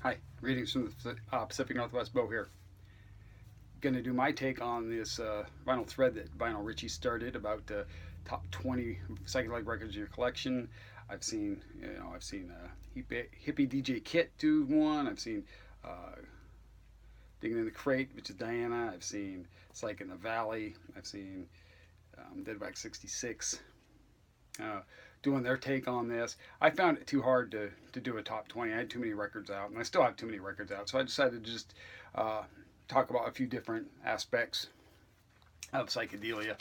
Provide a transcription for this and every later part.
Hi, greetings from the Pacific Northwest Bow here. Going to do my take on this vinyl thread that Vinyl Richie started about top 20 psychedelic records in your collection. I've seen hippie DJ Kit do one. I've seen uh, Digging in the Crate, which is Diana. I've seen Psych in the Valley. I've seen Deadback 66 uh, doing their take on this. I found it too hard to do a top 20. I had too many records out, and I still have too many records out. So I decided to just uh, talk about a few different aspects of psychedelia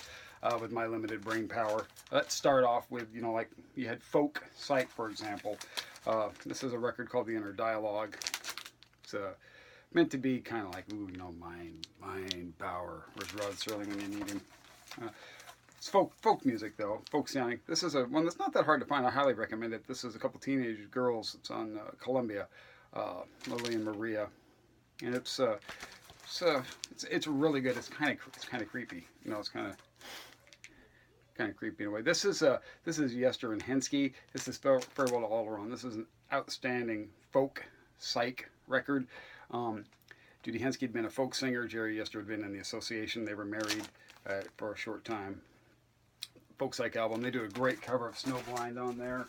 with my limited brain power. Let's start off with, like you had Folk-psych, for example. This is a record called The Inner Dialogue. It's meant to be kind of like, mind power. Where's Rod Serling when you need him? Uh, it's folk music though, folk sounding. This is a one that's not that hard to find. I highly recommend it. This is a couple teenage girls. It's on Columbia, Lily and Maria, and it's really good. It's kind of creepy. It's kind of creepy in a way. This is Yester and Hensky. This is Farewell to Alderon. This is an outstanding folk psych record. Um, Judy Hensky had been a folk singer. Jerry Yester had been in the association. They were married for a short time. Folk-psych album. They do a great cover of Snowblind on there.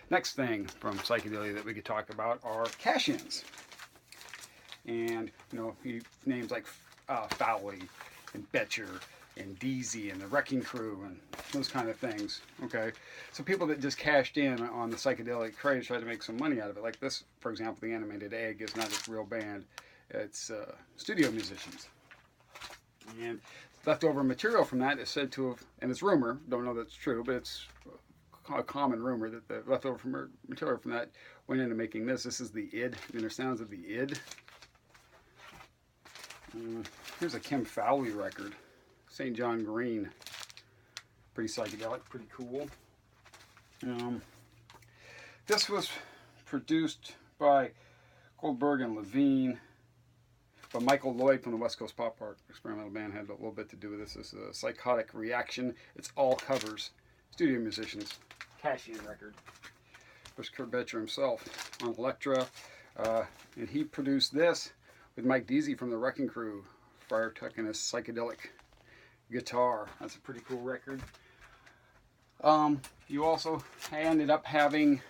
Next thing from psychedelia that we could talk about are cash-ins. And, names like Fowley and Betcher and Deasy and the Wrecking Crew and those kind of things. Okay, so people that just cashed in on the psychedelic craze tried to make some money out of it. Like this, for example, the Animated Egg is not a real band; it's studio musicians. And leftover material from that is said to have, and it's rumor, don't know that's true, but it's a common rumor that the leftover material from that went into making this. This is the id, the inner sounds of the id. Here's a Kim Fowley record, St. John Green. Pretty psychedelic, pretty cool. This was produced by Goldberg and Levine, but Michael Lloyd from the West Coast Pop Art Experimental Band had a little bit to do with this. This is a Psychotic Reaction. It's all covers, studio musicians. Cash-in record. There's Kurt Betcher himself on Elektra, and he produced this with Mike Deasy from the Wrecking Crew, Friar Tuck and his psychedelic guitar. That's a pretty cool record. You also ended up having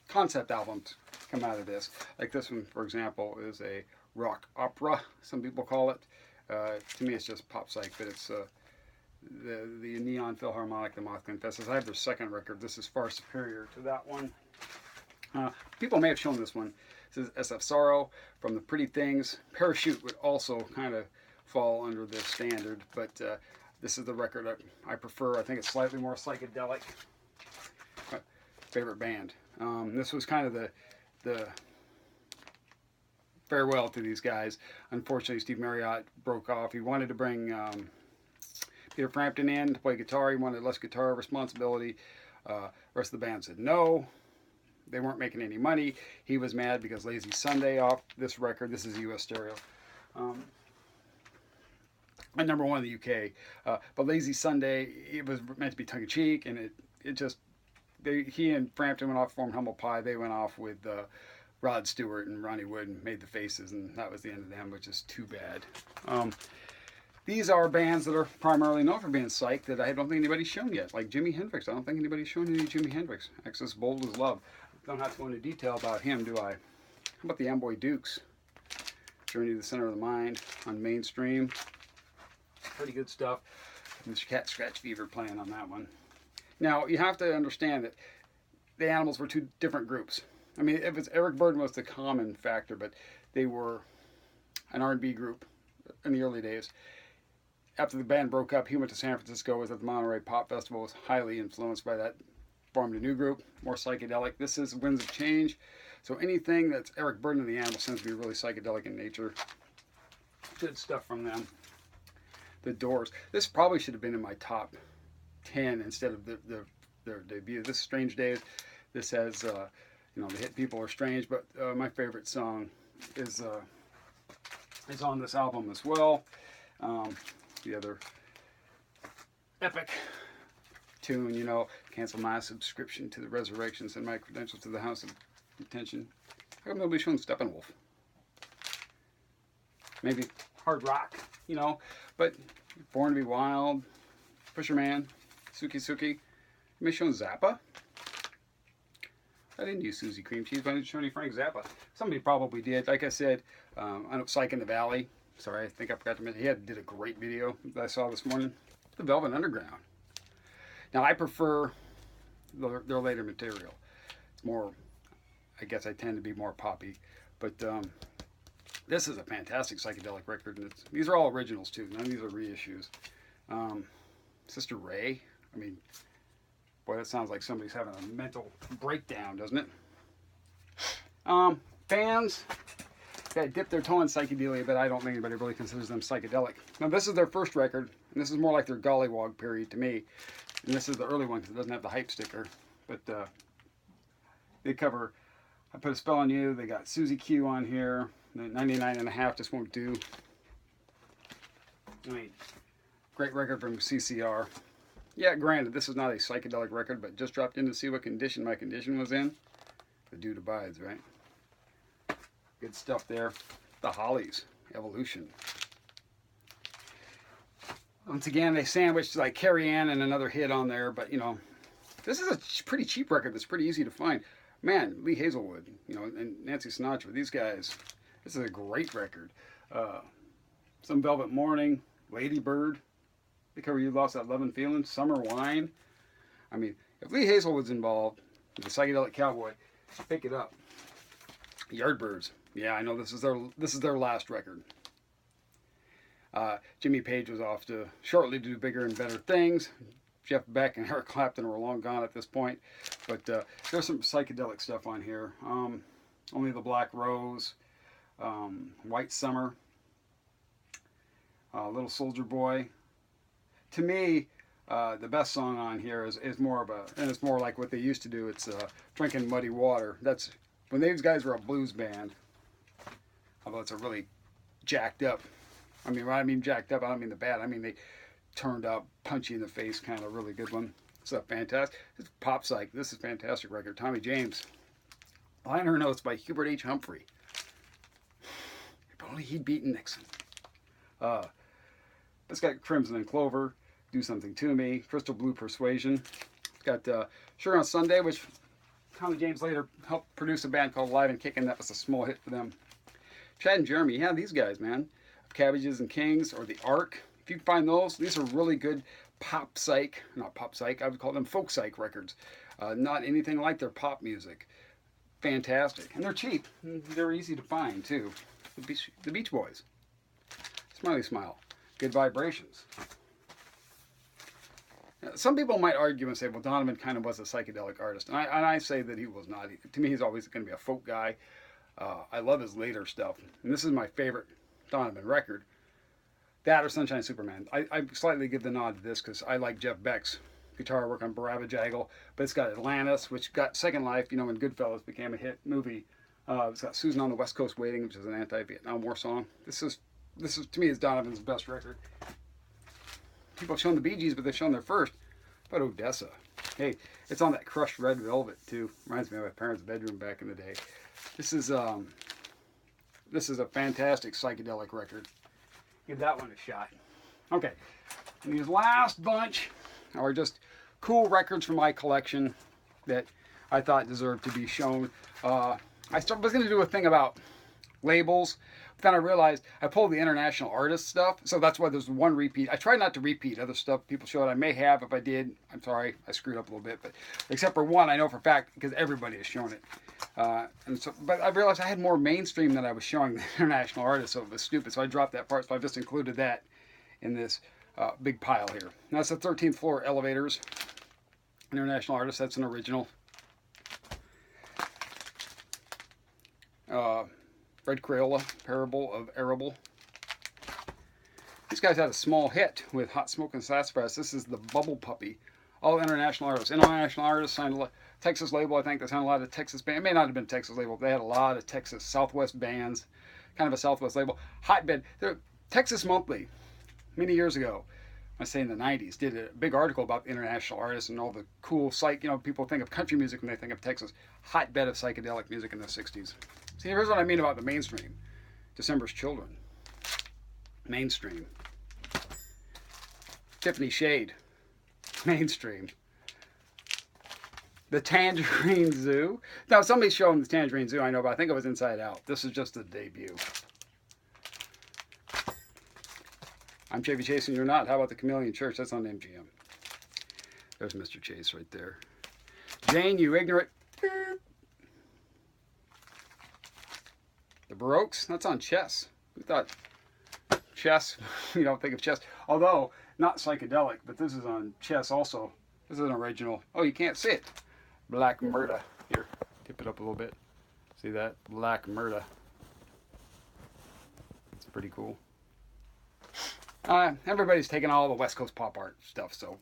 concept albums come out of this. Like this one, for example, is a rock opera, some people call it. To me, it's just pop psych, but it's the Neon Philharmonic, the Moth Confesses. I have their second record. This is far superior to that one. People may have shown this one. This is SF Sorrow from the Pretty Things. Parachute would also kind of fall under this standard, but this is the record I prefer. I think it's slightly more psychedelic. Favorite band. This was kind of the farewell to these guys. Unfortunately, Steve Marriott broke off. He wanted to bring Peter Frampton in to play guitar. He wanted less guitar responsibility. The rest of the band said no. They weren't making any money. He was mad because Lazy Sunday off this record. This is US Stereo. And number one in the UK. But Lazy Sunday, it was meant to be tongue-in-cheek, and it just, he and Frampton went off, formed Humble Pie. They went off with Rod Stewart and Ronnie Wood and made the Faces, and that was the end of them, which is too bad. These are bands that are primarily known for being psych that I don't think anybody's shown yet. Like Jimi Hendrix. I don't think anybody's shown any Jimi Hendrix. Access Bold as Love. Don't have to go into detail about him, do I? How about the Amboy Dukes? Journey to the Center of the Mind on Mainstream. Pretty good stuff. Mr. Cat Scratch Fever playing on that one. Now, you have to understand that the Animals were two different groups. I mean, if it's Eric Burdon was the common factor, but they were an R&B group in the early days. After the band broke up, he went to San Francisco, was at the Monterey Pop Festival, was highly influenced by that, formed a new group, more psychedelic. This is Winds of Change. So anything that's Eric Burdon and the Animals tends to be really psychedelic in nature. Good stuff from them. The Doors. This probably should have been in my top 10 instead of their debut. This is Strange Days. This has, the hit People Are Strange, but my favorite song is on this album as well. The other epic tune, cancel my subscription to the Resurrection, send my credentials to the House of Detention. How come nobody's showing Steppenwolf? Maybe hard rock, you know, but Born to Be Wild, Pusherman, Suki Suki. Maybe showing Zappa. I didn't use Susie Cream Cheese, but I didn't show any Frank Zappa. Somebody probably did. Like I said, I know Psych in the Valley. Sorry, I think I forgot to mention. He did a great video that I saw this morning. The Velvet Underground. Now, I prefer their later material. It's more, I guess I tend to be more poppy. But this is a fantastic psychedelic record. And these are all originals, too. None of these are reissues. Sister Ray. I mean, boy, that sounds like somebody's having a mental breakdown, doesn't it? Fans that dip their toe in psychedelia, but I don't think anybody really considers them psychedelic. Now, this is their first record, and this is more like their gollywog period to me. And this is the early one because it doesn't have the hype sticker. But they cover I Put a Spell on You. They got Susie Q on here. The 99.5 just won't do. I mean, great record from CCR. Yeah, granted, this is not a psychedelic record, but just dropped in to see what condition my condition was in. The dude abides, right? Good stuff there. The Hollies, Evolution. Once again, they sandwiched like Carrie Ann and another hit on there, but you know, this is a pretty cheap record that's pretty easy to find. Man, Lee Hazelwood, you know, and Nancy Sinatra, these guys, this is a great record. Some Velvet Morning, Lady Bird, they cover You Lost That Love and Feeling, Summer Wine. I mean, if Lee Hazelwood's involved, the Psychedelic Cowboy, pick it up. Yardbirds, yeah, I know this is their last record. Jimmy Page was off to shortly do bigger and better things. Jeff Beck and Eric Clapton were long gone at this point, but there's some psychedelic stuff on here. Only the Black Rose, White Summer, Little Soldier Boy. To me, the best song on here is more of a, and it's more like what they used to do. It's Drinking Muddy Water. That's when these guys were a blues band. Although it's a really jacked up. I mean, when I mean jacked up, I don't mean the bad. I mean they turned up, punchy in the face, kind of really good one. It's a fantastic. It's Pop-psych. This is a fantastic record. Tommy James. Liner Notes by Hubert H. Humphrey. If only he'd beaten Nixon. It's got Crimson and Clover, Do Something to Me, Crystal Blue Persuasion. It's got Sugar on Sunday, which Tommy James later helped produce a band called Live and Kickin'. That was a small hit for them. Chad and Jeremy, yeah, these guys, man. Cabbages and Kings, or The Ark. If you can find those, these are really good pop-psych, not pop-psych, I would call them folk-psych records. Not anything like their pop music. Fantastic. And they're cheap. They're easy to find, too. The Beach Boys. Smiley Smile. Good Vibrations. Now, some people might argue and say, well, Donovan kind of was a psychedelic artist. And I say that he was not. To me, he's always going to be a folk guy. I love his later stuff. And this is my favorite Donovan record. That or Sunshine Superman. I slightly give the nod to this because I like Jeff Beck's guitar work on Barabba Jaggle, but it's got Atlantis, which got second life, you know, when Goodfellas became a hit movie. It's got Susan on the West Coast Waiting, which is an anti-Vietnam War song. This is to me is Donovan's best record. People have shown the Bee Gees, but they've shown their first. But Odessa, hey, it's on that crushed red velvet too. Reminds me of my parents' bedroom back in the day. This is a fantastic psychedelic record. Give that one a shot. Okay, and these last bunch are just cool records from my collection that I thought deserved to be shown. I was going to do a thing about labels, but then I realized I pulled the international artist stuff, so that's why there's one repeat. I try not to repeat other stuff people showed. I may have. If I did, I'm sorry, I screwed up a little bit, but except for one, I know for a fact because everybody has shown it. But I realized I had more mainstream than I was showing the international artists, so it was stupid. So I dropped that part. So I just included that in this big pile here. Now it's the 13th Floor Elevators. International artist. That's an original. Fred Crayola, Parable of Arable. These guys had a small hit with Hot Smoke and Sassafras. This is the Bubble Puppy. All international artists. International artists signed a Texas label. I think they signed a lot of Texas bands. It may not have been a Texas label. They had a lot of Texas Southwest bands. Kind of a Southwest label. Hotbed. They're Texas Monthly. Many years ago. I say in the 90s, did a big article about international artists and all the cool psych. People think of country music when they think of Texas. Hotbed of psychedelic music in the 60s. See, here's what I mean about the mainstream. December's Children. Mainstream. Tiffany Shade. Mainstream. The Tangerine Zoo. Now, somebody's showing the Tangerine Zoo, I know, but I think it was Inside Out. This is just a debut. I'm Chevy Chase and you're not. How about the Chameleon Church? That's on MGM. There's Mr. Chase right there. Jane, you ignorant. The Baroques? That's on Chess. Who thought Chess? You don't think of Chess. Although, not psychedelic, but this is on Chess also. This is an original. Oh, you can't see it. Black Murda. Here, tip it up a little bit. See that? Black Murda. It's pretty cool. Everybody's taking all the West Coast pop art stuff, so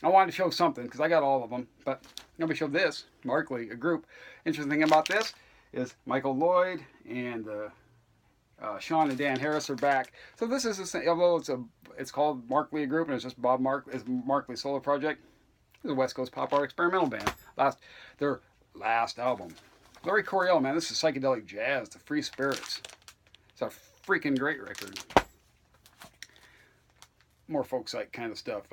I wanted to show something because I got all of them, but nobody showed this. Markley, a group. Interesting thing about this is Michael Lloyd and Sean and Dan Harris are back. So this is the same, although it's called Markley, a group, and it's just Bob Markley's solo project. It's a West Coast pop art experimental band. Their last album. Larry Coryell, man, this is psychedelic jazz, the Free Spirits. It's a freaking great record. More folk-psych kind of stuff.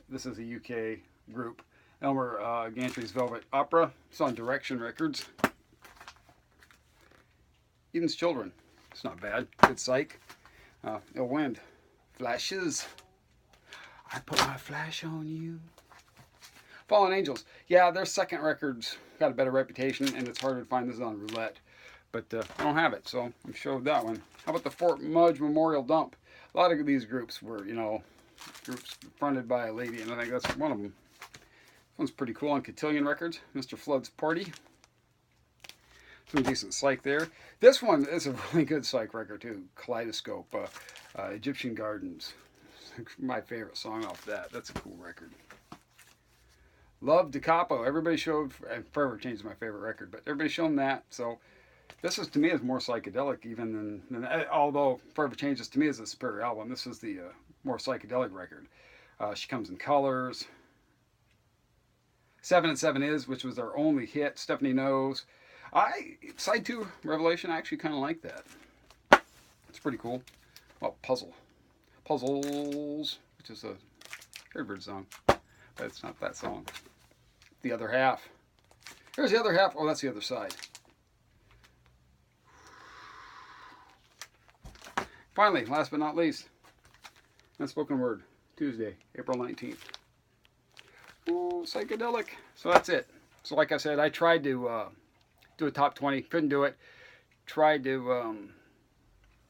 This is a UK group. Elmer Gantry's Velvet Opera. It's on Direction Records. Eden's Children. It's not bad. Good psych. Ill Wind. Flashes. I put my flash on you. Fallen Angels. Yeah, their second record's got a better reputation, and it's harder to find. This is on Roulette. But I don't have it, so I showed that one. How about the Fort Mudge Memorial Dump? A lot of these groups were, groups fronted by a lady, and I think that's one of them. This one's pretty cool on Cotillion Records. Mr. Flood's Party. Some decent psych there. This one is a really good psych record too. Kaleidoscope. Egyptian Gardens. My favorite song off that. That's a cool record. Love Da Capo. Everybody showed, and Forever Change is my favorite record, but everybody's shown that. So this is, to me, is more psychedelic even than although Forever Changes to me is a superior album. This is the more psychedelic record. She Comes in Colors. 7 and 7 Is, which was their only hit. Stephanie Knows. Side 2, Revelation, I actually kind of like that. It's pretty cool. Well, Puzzles, which is a Airbird song, but it's not that song. The Other Half. Here's the other half. Oh, that's the other side. Finally, last but not least, Unspoken Word, Tuesday, April 19th. Ooh, psychedelic. So that's it. So like I said, I tried to do a top 20. Couldn't do it. Tried to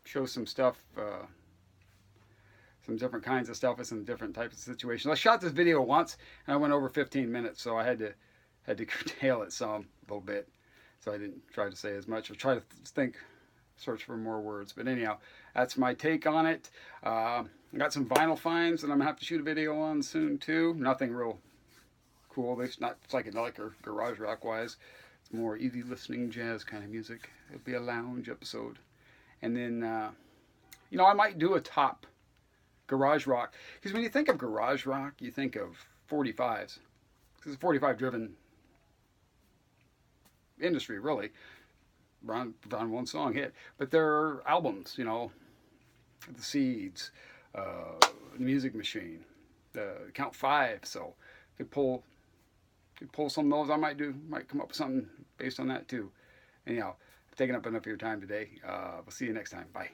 show some stuff, some different kinds of stuff with some different types of situations. I shot this video once, and I went over 15 minutes, so I had to curtail it some, a little bit. So I didn't try to say as much, or try to search for more words. But anyhow, that's my take on it. I got some vinyl finds that I'm going to have to shoot a video on soon, too. Nothing real cool. It's not psychedelic or garage rock wise. It's more easy listening jazz kind of music. It'll be a lounge episode. And then, I might do a top garage rock. Because when you think of garage rock, you think of 45s. Because it's a 45 driven industry, really. On one song hit. But there are albums, The Seeds, The Music Machine, Count 5. So if you pull some of those, I might come up with something based on that too. Anyhow, I've taken up enough of your time today. We'll see you next time. Bye.